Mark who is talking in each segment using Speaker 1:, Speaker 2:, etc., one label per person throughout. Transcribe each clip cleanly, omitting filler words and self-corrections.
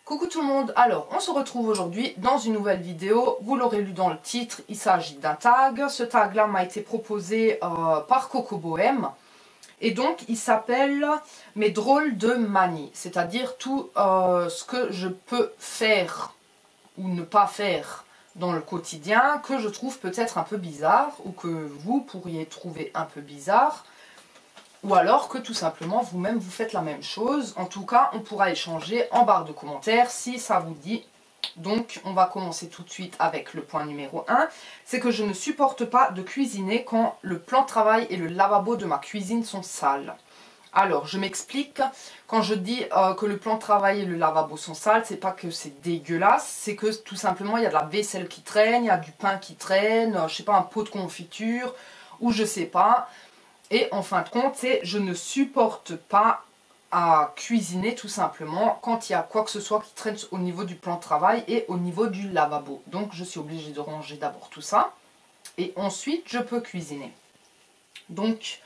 Speaker 1: Coucou tout le monde, alors on se retrouve aujourd'hui dans une nouvelle vidéo. Vous l'aurez lu dans le titre, il s'agit d'un tag. Ce tag là m'a été proposé par Coco Bohème. Et donc il s'appelle mes drôles de manies. C'est-à-dire tout ce que je peux faire ou ne pas faire dans le quotidien que je trouve peut-être un peu bizarre ou que vous pourriez trouver un peu bizarre. Ou alors que tout simplement vous-même vous faites la même chose. En tout cas, on pourra échanger en barre de commentaires si ça vous dit. Donc, on va commencer tout de suite avec le point numéro 1. C'est que je ne supporte pas de cuisiner quand le plan de travail et le lavabo de ma cuisine sont sales. Alors, je m'explique. Quand je dis que le plan de travail et le lavabo sont sales, c'est pas que c'est dégueulasse. C'est que tout simplement, il y a de la vaisselle qui traîne, il y a du pain qui traîne, je sais pas, un pot de confiture, ou je sais pas. Et en fin de compte, c'est je ne supporte pas à cuisiner tout simplement quand il y a quoi que ce soit qui traîne au niveau du plan de travail et au niveau du lavabo. Donc je suis obligée de ranger d'abord tout ça et ensuite je peux cuisiner. Donc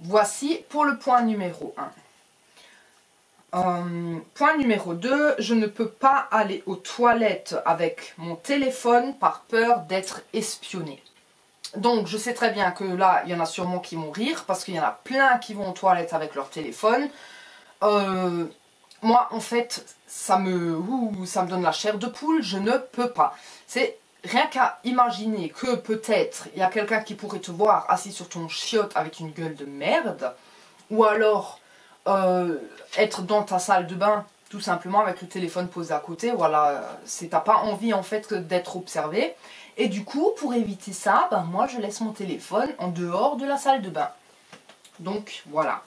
Speaker 1: voici pour le point numéro 1. Point numéro 2, je ne peux pas aller aux toilettes avec mon téléphone par peur d'être espionnée. Donc je sais très bien que là, il y en a sûrement qui vont rire parce qu'il y en a plein qui vont aux toilettes avec leur téléphone. Moi, en fait, ça me donne la chair de poule, je ne peux pas. C'est rien qu'à imaginer que peut-être il y a quelqu'un qui pourrait te voir assis sur ton chiotte avec une gueule de merde. Ou alors être dans ta salle de bain tout simplement avec le téléphone posé à côté. Voilà, t'as pas envie en fait d'être observé. Et du coup, pour éviter ça, ben moi je laisse mon téléphone en dehors de la salle de bain. Donc voilà.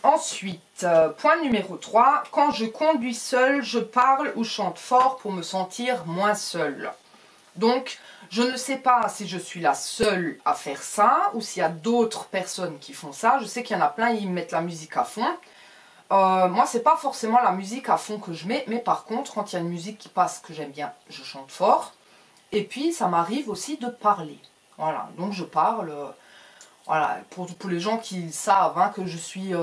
Speaker 1: Ensuite, point numéro 3, quand je conduis seule, je parle ou chante fort pour me sentir moins seule. Donc, je ne sais pas si je suis la seule à faire ça ou s'il y a d'autres personnes qui font ça. Je sais qu'il y en a plein, ils mettent la musique à fond. Moi, c'est pas forcément la musique à fond que je mets, mais par contre, quand il y a une musique qui passe que j'aime bien, je chante fort. Et puis, ça m'arrive aussi de parler. Voilà, donc je parle. Voilà, pour les gens qui savent hein, que je suis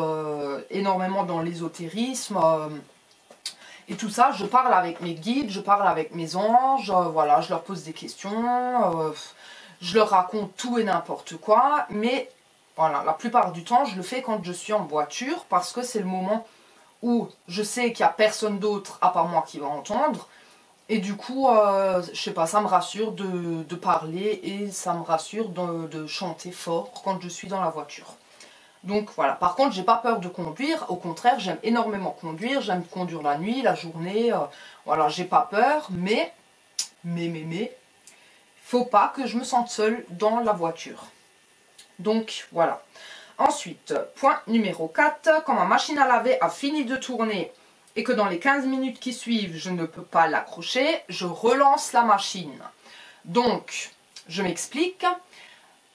Speaker 1: énormément dans l'ésotérisme et tout ça, je parle avec mes guides, je parle avec mes anges, voilà, je leur pose des questions, je leur raconte tout et n'importe quoi, mais voilà, la plupart du temps, je le fais quand je suis en voiture parce que c'est le moment où je sais qu'il n'y a personne d'autre à part moi qui va entendre. Et du coup, je sais pas, ça me rassure de parler et ça me rassure de chanter fort quand je suis dans la voiture. Donc voilà, par contre, j'ai pas peur de conduire. Au contraire, j'aime énormément conduire. J'aime conduire la nuit, la journée. Voilà, j'ai pas peur, mais, faut pas que je me sente seule dans la voiture. Donc voilà. Ensuite, point numéro 4, quand ma machine à laver a fini de tourner et que dans les 15 minutes qui suivent, je ne peux pas l'accrocher, je relance la machine. Donc, je m'explique.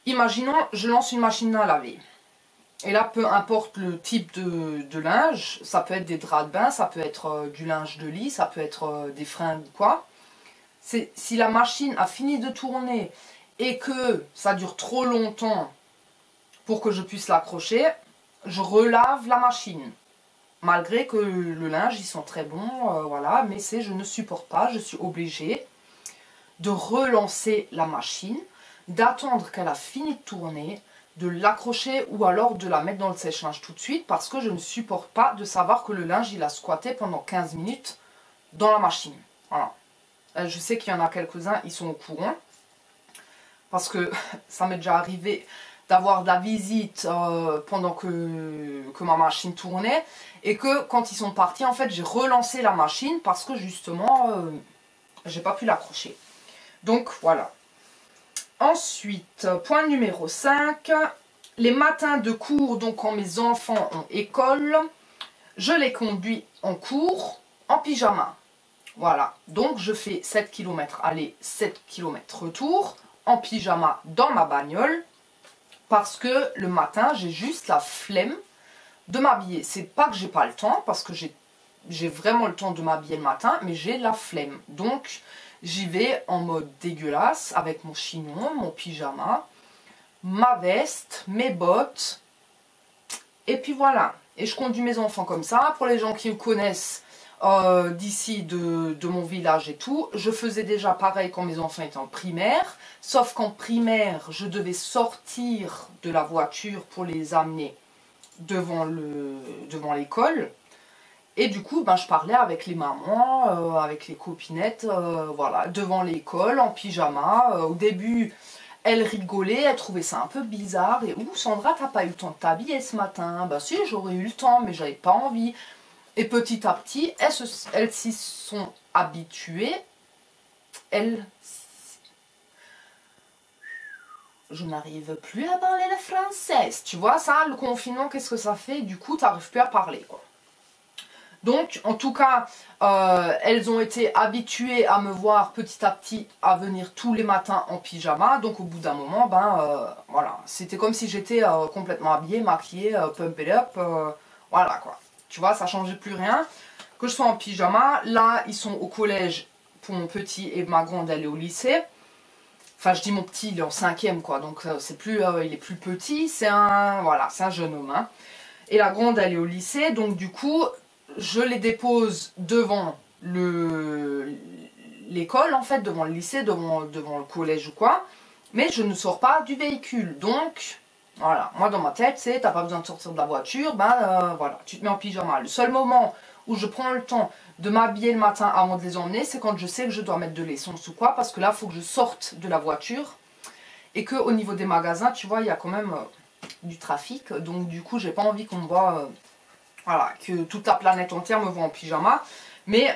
Speaker 1: Imaginons, je lance une machine à laver. Et là, peu importe le type de linge, ça peut être des draps de bain, ça peut être du linge de lit, ça peut être des fringues ou quoi. Si la machine a fini de tourner et que ça dure trop longtemps pour que je puisse l'accrocher, je relave la machine. Malgré que le linge, ils sont très bons, voilà, mais je ne supporte pas, je suis obligée de relancer la machine, d'attendre qu'elle a fini de tourner, de l'accrocher ou alors de la mettre dans le sèche-linge tout de suite parce que je ne supporte pas de savoir que le linge, il a squatté pendant 15 minutes dans la machine. Voilà. Je sais qu'il y en a quelques-uns, ils sont au courant parce que ça m'est déjà arrivé d'avoir de la visite pendant que ma machine tournait et que quand ils sont partis, en fait, j'ai relancé la machine parce que justement, j'ai pas pu l'accrocher. Donc, voilà. Ensuite, point numéro 5, les matins de cours, donc quand mes enfants ont école, je les conduis en cours en pyjama. Voilà, donc je fais 7 km aller, 7 km retour en pyjama dans ma bagnole parce que le matin, j'ai juste la flemme de m'habiller. C'est pas que j'ai pas le temps, parce que j'ai vraiment le temps de m'habiller le matin, mais j'ai la flemme. Donc, j'y vais en mode dégueulasse avec mon chignon, mon pyjama, ma veste, mes bottes, et puis voilà. Et je conduis mes enfants comme ça. Pour les gens qui me connaissent d'ici, de mon village et tout, je faisais déjà pareil quand mes enfants étaient en primaire, sauf qu'en primaire, je devais sortir de la voiture pour les amener devant l'école. Et du coup, ben, je parlais avec les mamans, avec les copinettes, voilà, devant l'école, en pyjama. Au début, elles rigolaient, elles trouvaient ça un peu bizarre. Et « Ouh, Sandra, t'as pas eu le temps de t'habiller ce matin ?» Bah si, j'aurais eu le temps, mais j'avais pas envie. Et petit à petit, elles s'y sont habituées. Je n'arrive plus à parler le français. Tu vois, ça, le confinement, qu'est-ce que ça fait? Du coup, tu n'arrives plus à parler, quoi. Donc, en tout cas, elles ont été habituées à me voir petit à petit à venir tous les matins en pyjama. Donc, au bout d'un moment, ben, voilà, c'était comme si j'étais complètement habillée, maquillée, pump it up, voilà, quoi. Tu vois, ça ne changeait plus rien. Que je sois en pyjama, là, ils sont au collège pour mon petit et ma grande, elle est au lycée. Enfin, je dis mon petit, il est en 5e, quoi, donc c'est plus, il est plus petit, c'est un, voilà, c'est un jeune homme, hein. Et la grande, elle est au lycée, donc du coup, je les dépose devant l'école, en fait, devant le lycée, devant le collège ou quoi, mais je ne sors pas du véhicule, donc, voilà, moi dans ma tête, c'est, t'as pas besoin de sortir de la voiture, ben voilà, tu te mets en pyjama. Le seul moment où je prends le temps de m'habiller le matin avant de les emmener, c'est quand je sais que je dois mettre de l'essence ou quoi, parce que là, il faut que je sorte de la voiture, et qu'au niveau des magasins, tu vois, il y a quand même du trafic, donc du coup, j'ai pas envie qu'on me voit, voilà, que toute la planète entière me voit en pyjama, mais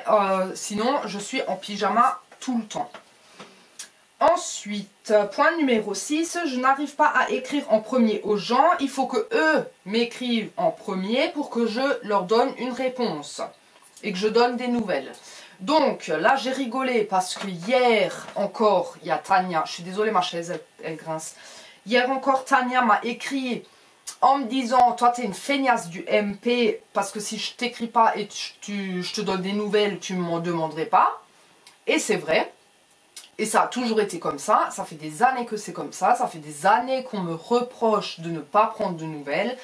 Speaker 1: sinon, je suis en pyjama tout le temps. Ensuite, point numéro 6, je n'arrive pas à écrire en premier aux gens, il faut que eux m'écrivent en premier pour que je leur donne une réponse et que je donne des nouvelles. Donc là j'ai rigolé parce que hier encore, il y a Tania, je suis désolée ma chaise elle grince, hier encore Tania m'a écrit en me disant, toi t'es une feignasse du MP parce que si je t'écris pas et je te donne des nouvelles, tu m'en demanderais pas. Et c'est vrai. Et ça a toujours été comme ça fait des années que c'est comme ça fait des années qu'on me reproche de ne pas prendre de nouvelles.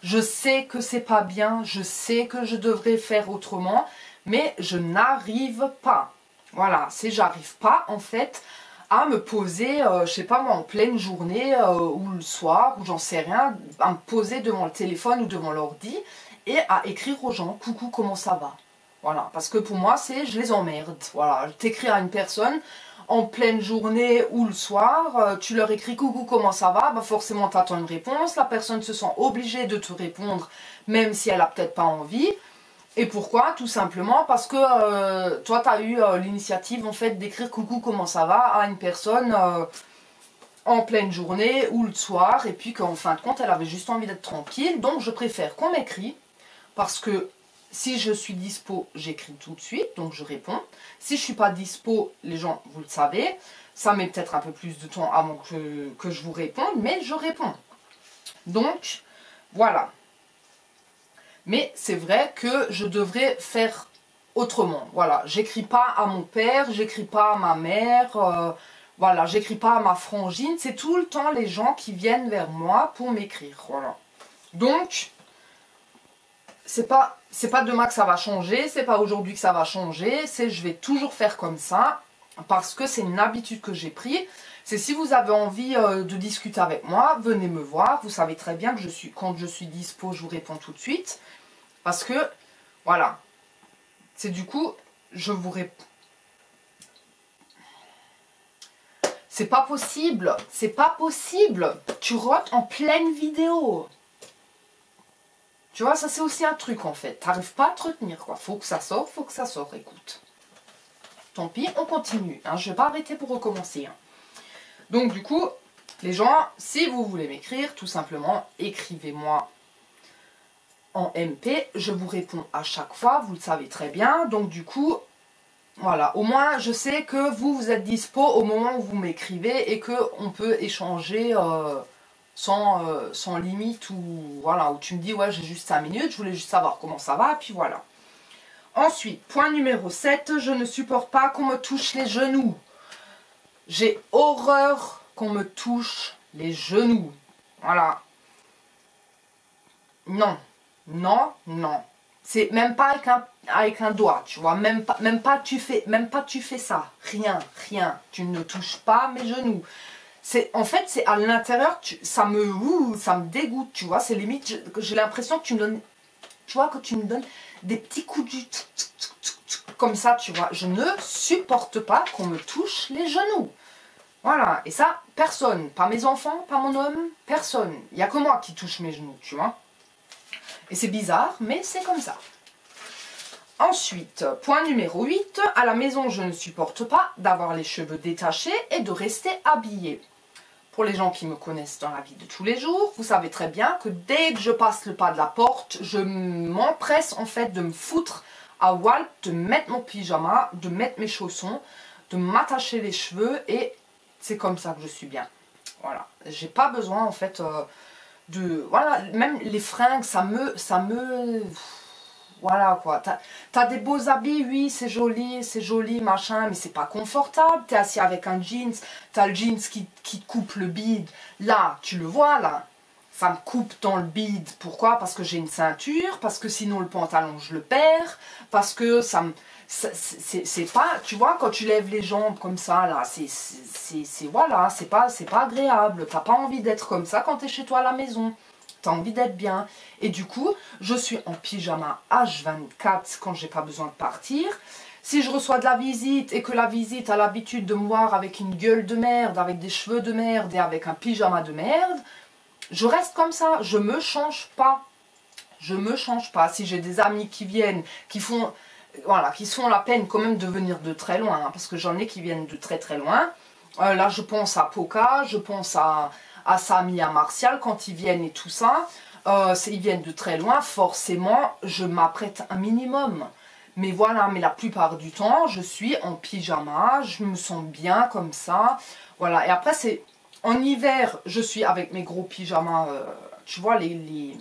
Speaker 1: Je sais que c'est pas bien, je sais que je devrais faire autrement, mais je n'arrive pas. Voilà, j'arrive pas en fait à me poser, je sais pas moi, en pleine journée ou le soir, ou j'en sais rien, à me poser devant le téléphone ou devant l'ordi et à écrire aux gens, coucou, comment ça va? Voilà, parce que pour moi, je les emmerde. Voilà, t'écris à une personne en pleine journée ou le soir, tu leur écris coucou comment ça va, bah forcément tu attends une réponse, la personne se sent obligée de te répondre même si elle a peut-être pas envie. Et pourquoi? Tout simplement parce que toi tu as eu l'initiative en fait d'écrire coucou comment ça va à une personne en pleine journée ou le soir, et puis qu'en fin de compte elle avait juste envie d'être tranquille. Donc je préfère qu'on m'écrit, parce que si je suis dispo, j'écris tout de suite, donc je réponds. Si je ne suis pas dispo, les gens, vous le savez, ça met peut-être un peu plus de temps avant que je vous réponde, mais je réponds. Donc, voilà. Mais c'est vrai que je devrais faire autrement. Voilà, j'écris pas à mon père, j'écris pas à ma mère, voilà, j'écris pas à ma frangine. C'est tout le temps les gens qui viennent vers moi pour m'écrire. Voilà. Donc, c'est pas demain que ça va changer, c'est pas aujourd'hui que ça va changer, je vais toujours faire comme ça, parce que c'est une habitude que j'ai prise. C'est si vous avez envie de discuter avec moi, venez me voir, vous savez très bien que quand je suis dispo, je vous réponds tout de suite, parce que, voilà, c'est du coup, je vous réponds. C'est pas possible, tu rotes en pleine vidéo. Tu vois, ça c'est aussi un truc en fait. T'arrives pas à te retenir quoi. Faut que ça sorte, écoute. Tant pis, on continue. Hein. Je vais pas arrêter pour recommencer. Hein. Donc du coup, les gens, si vous voulez m'écrire, tout simplement, écrivez-moi en MP. Je vous réponds à chaque fois, vous le savez très bien. Donc du coup, Voilà, au moins je sais que vous êtes dispo au moment où vous m'écrivez et qu'on peut échanger sans limite, ou voilà, où tu me dis ouais j'ai juste 5 minutes, je voulais juste savoir comment ça va, puis voilà. Ensuite, point numéro 7, je ne supporte pas qu'on me touche les genoux. J'ai horreur qu'on me touche les genoux. Voilà. Non, non, non. C'est même pas avec un doigt, tu vois. Même pas tu fais ça. Rien, rien. Tu ne touches pas mes genoux. En fait, c'est à l'intérieur, ça me dégoûte, tu vois. C'est limite, j'ai l'impression que tu me donnes, tu vois, que tu me donnes des petits coups du comme ça, tu vois. Je ne supporte pas qu'on me touche les genoux. Voilà. Et ça, personne. Pas mes enfants, pas mon homme, personne. Il n'y a que moi qui touche mes genoux, tu vois. Et c'est bizarre, mais c'est comme ça. Ensuite, point numéro 8, à la maison, je ne supporte pas d'avoir les cheveux détachés et de rester habillée. Pour les gens qui me connaissent dans la vie de tous les jours, vous savez très bien que dès que je passe le pas de la porte, je m'empresse en fait de me foutre à Walt, de mettre mon pyjama, de mettre mes chaussons, de m'attacher les cheveux, et c'est comme ça que je suis bien. Voilà, j'ai pas besoin en fait voilà, même les fringues, ça me voilà quoi. T'as des beaux habits, oui, c'est joli, machin, mais c'est pas confortable. T'es assis avec un jeans, t'as le jeans qui te coupe le bide. Là, tu le vois, là, ça me coupe dans le bide. Pourquoi? Parce que j'ai une ceinture, parce que sinon le pantalon, je le perds, parce que ça me... C'est pas, tu vois, quand tu lèves les jambes comme ça, là, voilà, c'est pas agréable. T'as pas envie d'être comme ça quand t'es chez toi à la maison. T'as envie d'être bien. Et du coup, je suis en pyjama H24 quand j'ai pas besoin de partir. Si je reçois de la visite et que la visite a l'habitude de me voir avec une gueule de merde, avec des cheveux de merde et avec un pyjama de merde, je reste comme ça. Je me change pas. Je me change pas. Si j'ai des amis qui viennent, qui font... Voilà, qui se font la peine quand même de venir de très loin, hein, parce que j'en ai qui viennent de très très loin. Là, je pense à Poca, je pense à Samy, à Martial, quand ils viennent et tout ça. Ils viennent de très loin, forcément, je m'apprête un minimum. Mais voilà, mais la plupart du temps, je suis en pyjama, je me sens bien comme ça. Voilà, et après, c'est... En hiver, je suis avec mes gros pyjamas, tu vois, les...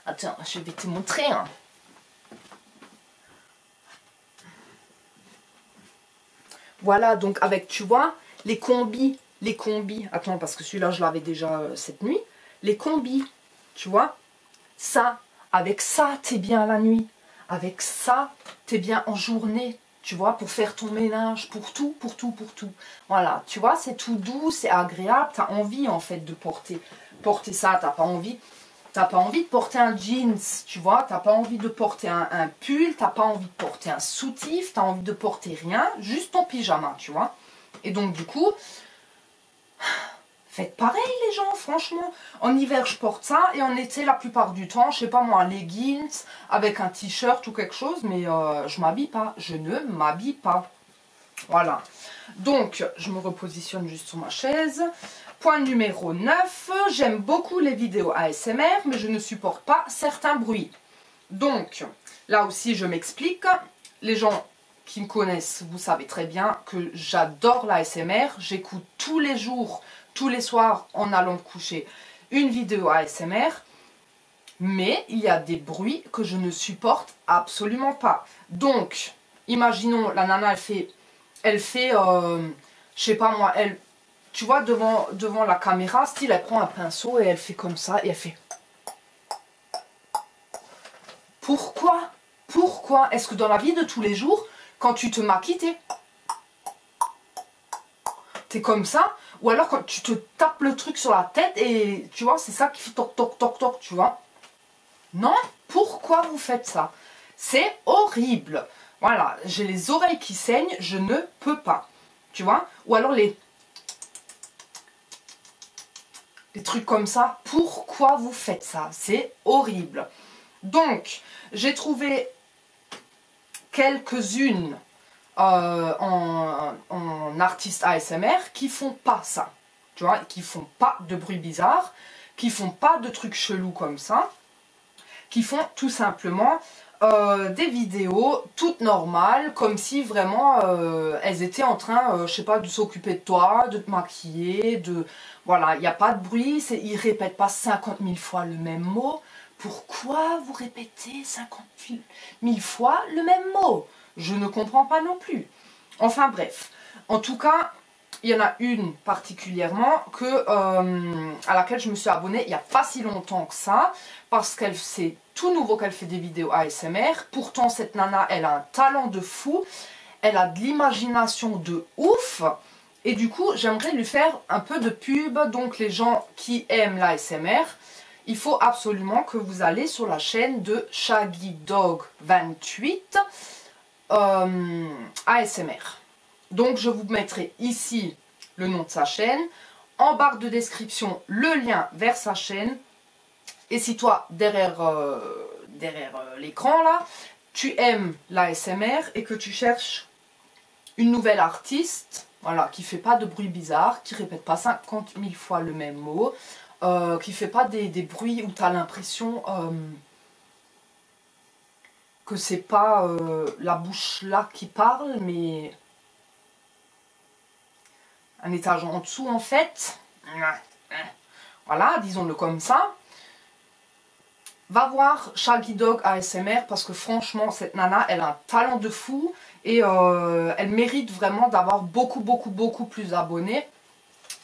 Speaker 1: Attends, je vais te montrer, hein. Voilà, donc avec, tu vois, les combis, attends, parce que celui-là, je l'avais déjà cette nuit, les combis, tu vois, ça, avec ça, t'es bien la nuit, avec ça, t'es bien en journée, tu vois, pour faire ton ménage, pour tout. Voilà, tu vois, c'est tout doux, c'est agréable, t'as envie, en fait, de porter ça, t'as pas envie de porter un jeans, tu vois, t'as pas envie de porter un pull, t'as pas envie de porter un soutif, t'as envie de porter rien, juste ton pyjama, tu vois. Et donc du coup, faites pareil les gens, franchement. En hiver, je porte ça, et en été, la plupart du temps, je sais pas moi, un leggings avec un t-shirt ou quelque chose, mais je m'habille pas, je ne m'habille pas. Voilà. Donc, je me repositionne juste sur ma chaise. Point numéro 9, j'aime beaucoup les vidéos ASMR, mais je ne supporte pas certains bruits. Donc, là aussi, je m'explique. Les gens qui me connaissent, vous savez très bien que j'adore l'ASMR. J'écoute tous les jours, tous les soirs, en allant me coucher, une vidéo ASMR. Mais il y a des bruits que je ne supporte absolument pas. Donc, imaginons, la nana, elle fait je sais pas moi, tu vois, devant la caméra, style, elle prend un pinceau et elle fait comme ça, et elle fait... Pourquoi est-ce que dans la vie de tous les jours, quand tu te maquilles, t'es comme ça? Ou alors quand tu te tapes le truc sur la tête et tu vois, c'est ça qui fait toc toc toc toc, tu vois? Non, pourquoi vous faites ça? C'est horrible. Voilà, j'ai les oreilles qui saignent, je ne peux pas. Tu vois? Ou alors les trucs comme ça. Pourquoi vous faites ça? C'est horrible. Donc, j'ai trouvé quelques-unes en artistes ASMR qui font pas ça. Tu vois? Qui font pas de bruit bizarre, qui font pas de trucs chelous comme ça, qui font tout simplement des vidéos toutes normales, comme si vraiment elles étaient en train, je sais pas, de s'occuper de toi, de te maquiller, de... Voilà, il n'y a pas de bruit, ils répètent pas 50 000 fois le même mot. Pourquoi vous répétez 50 000 fois le même mot? Je ne comprends pas non plus. Enfin bref, en tout cas, il y en a une particulièrement à laquelle je me suis abonnée il n'y a pas si longtemps que ça, parce qu'elle c'est tout nouveau qu'elle fait des vidéos ASMR. Pourtant cette nana, elle a un talent de fou, elle a de l'imagination de ouf, et du coup j'aimerais lui faire un peu de pub. Donc les gens qui aiment l'ASMR, il faut absolument que vous allez sur la chaîne de Shaggy Dog 28 ASMR. Donc je vous mettrai ici le nom de sa chaîne, en barre de description le lien vers sa chaîne. Et si toi derrière l'écran là, tu aimes l'ASMR et que tu cherches une nouvelle artiste, voilà, qui fait pas de bruit bizarre, qui répète pas 50 000 fois le même mot, qui fait pas des bruits où tu as l'impression que c'est pas la bouche là qui parle, mais un étage en dessous en fait. Voilà, disons-le comme ça. Va voir Shaggy Dog ASMR parce que franchement cette nana elle a un talent de fou et elle mérite vraiment d'avoir beaucoup plus d'abonnés.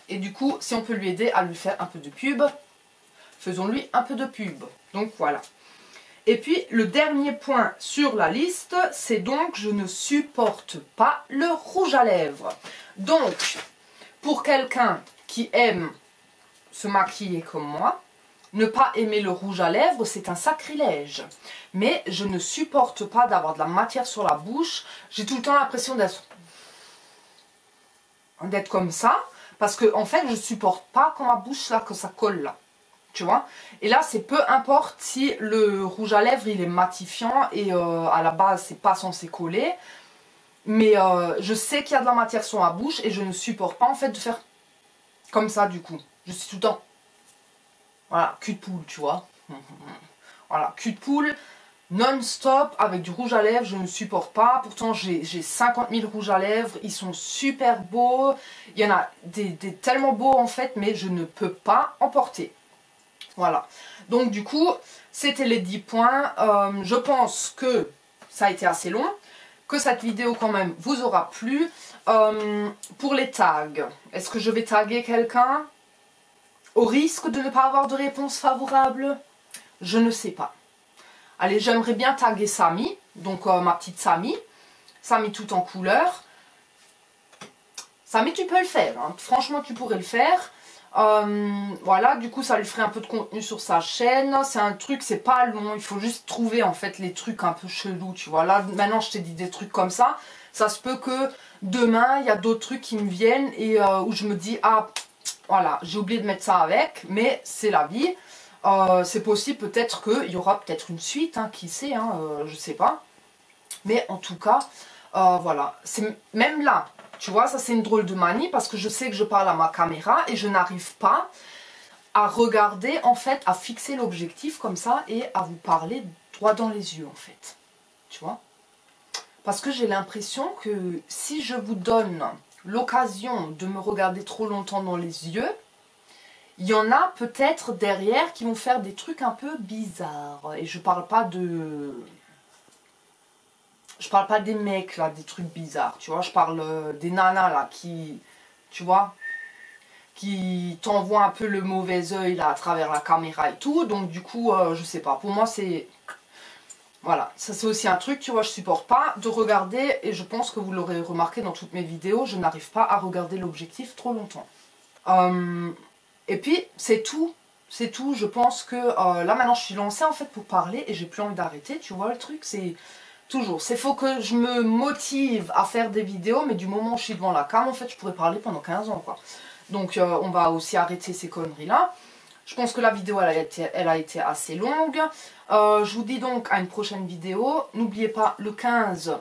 Speaker 1: Et du coup si on peut lui aider à lui faire un peu de pub, faisons-lui un peu de pub. Donc voilà. Et puis le dernier point sur la liste, c'est donc je ne supporte pas le rouge à lèvres. Donc pour quelqu'un qui aime se maquiller comme moi, ne pas aimer le rouge à lèvres, c'est un sacrilège. Mais je ne supporte pas d'avoir de la matière sur la bouche. J'ai tout le temps l'impression d'être comme ça. Parce que en fait, je ne supporte pas quand ma bouche là, que ça colle là. Tu vois? Et là, c'est peu importe si le rouge à lèvres, il est matifiant et à la base, c'est pas censé coller. Mais je sais qu'il y a de la matière sur ma bouche et je ne supporte pas en fait de faire comme ça du coup. Je suis tout le temps... Voilà, cul de poule, tu vois. Voilà, cul de poule, non-stop, avec du rouge à lèvres, je ne supporte pas. Pourtant, j'ai 50 000 rouges à lèvres, ils sont super beaux. Il y en a des tellement beaux en fait, mais je ne peux pas en porter. Voilà. Donc du coup, c'était les 10 points. Je pense que ça a été assez long, que cette vidéo quand même vous aura plu. Pour les tags, est-ce que je vais taguer quelqu'un au risque de ne pas avoir de réponse favorable? Je ne sais pas. Allez, j'aimerais bien taguer Samy, donc ma petite Samy. Samy tout en couleur. Samy, tu peux le faire, hein. Franchement, tu pourrais le faire. Voilà, du coup, ça lui ferait un peu de contenu sur sa chaîne. C'est un truc, c'est pas long. Il faut juste trouver, en fait, les trucs un peu chelous, tu vois. Là, maintenant, je t'ai dit des trucs comme ça. Ça se peut que demain, il y a d'autres trucs qui me viennent et où je me dis, ah... Voilà, j'ai oublié de mettre ça avec, mais c'est la vie. C'est possible peut-être qu'il y aura peut-être une suite, hein, qui sait, hein, je sais pas. Mais en tout cas, voilà. Même là, tu vois, ça c'est une drôle de manie parce que je sais que je parle à ma caméra et je n'arrive pas à regarder, en fait, à fixer l'objectif comme ça et à vous parler droit dans les yeux, en fait. Tu vois? Parce que j'ai l'impression que si je vous donne l'occasion de me regarder trop longtemps dans les yeux, il y en a peut-être derrière qui vont faire des trucs un peu bizarres. Et je parle pas de... Je parle pas des mecs là, des trucs bizarres, tu vois. Je parle des nanas là qui... Tu vois, qui t'envoient un peu le mauvais œil là à travers la caméra et tout. Donc du coup, je sais pas. Pour moi c'est... Voilà, ça c'est aussi un truc, tu vois, je supporte pas de regarder, et je pense que vous l'aurez remarqué dans toutes mes vidéos, je n'arrive pas à regarder l'objectif trop longtemps. Et puis, c'est tout, je pense que là maintenant je suis lancée en fait pour parler, et j'ai plus envie d'arrêter, tu vois le truc, c'est toujours, c'est faut que je me motive à faire des vidéos, mais du moment où je suis devant la cam, en fait, je pourrais parler pendant 15 ans, quoi. Donc on va aussi arrêter ces conneries là. Je pense que la vidéo elle a été assez longue. Je vous dis donc à une prochaine vidéo. N'oubliez pas le 15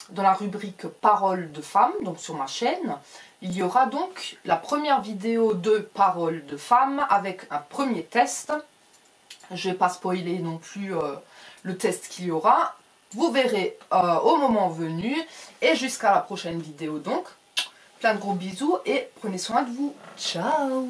Speaker 1: dans la rubrique Paroles de femmes, donc sur ma chaîne. Il y aura donc la première vidéo de Paroles de femmes avec un premier test. Je ne vais pas spoiler non plus le test qu'il y aura. Vous verrez au moment venu. Et jusqu'à la prochaine vidéo donc. Plein de gros bisous et prenez soin de vous. Ciao!